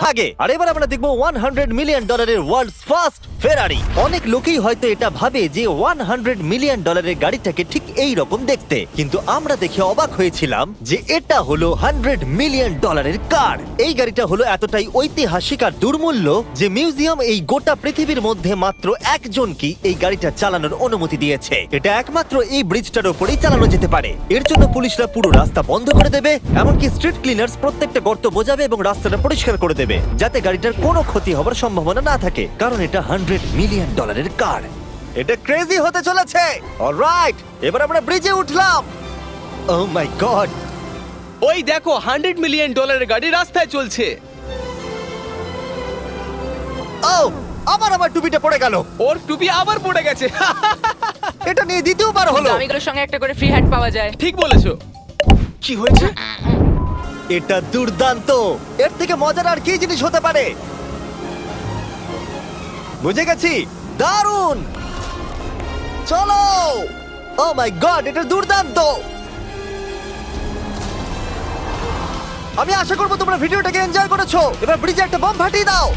আগে আর এবার আমরা দেখবো $100 মিলিয়ন ওয়ার্ল্ডস ফার্স্ট ফেরারি। অনেক লোকেই হয়তো এটা ভাবে যে $100 মিলিয়ন গাড়িটাকে ঠিক এই রকম দেখতে, কিন্তু আমরা দেখে অবাক হয়েছিলাম যে এটা হলো $100 মিলিয়ন কার। এই গাড়িটা হলো এতটাই ঐতিহাসিক আর দুর্মূল্য যে মিউজিয়াম এই গোটা পৃথিবীর মধ্যে মাত্র একজনকে এই গাড়িটা চালানোর অনুমতি দিয়েছে। এটা একমাত্র এই ব্রিজটার উপরেই চালানো যেতে পারে। এর জন্য পুলিশরা পুরো রাস্তা বন্ধ করে দেবে, এমনকি স্ট্রিট ক্লিনার্স প্রত্যেকটা গর্ত বোঝাবে এবং রাস্তাটা পরিষ্কার করে দেবে যাতে গাড়িটার কোনো ক্ষতি হবার সম্ভাবনা না থাকে, কারণ এটা $100 মিলিয়ন কার। এটা ক্রেজি হতে চলেছে। অলরাইট, এবার আমরা ব্রিজে উঠলাম। ও মাই গড, ওই দেখো $100 মিলিয়ন গাড়ি রাস্তায় চলছে। ও আমার টুপিটা পড়ে গেল। ওর টুপি আবার পড়ে গেছে। এটা নিয়ে দ্বিতীয়বার হলো। দামিগুলোর সঙ্গে একটা করে ফ্রি হ্যাট পাওয়া যায়। ঠিক বলেছো। কি হয়েছে? এটা দুর্দান্ত। এর থেকে মজার আর কি জিনিস হতে পারে? বুঝে গেছি, দারুণ। চলো। ও মাই গড, এটা দুর্দান্ত। আমি আশা করবো তোমরা ভিডিওটাকে এনজয় করেছো। এবার ব্রিজে একটা বম ফাটিয়ে দাও।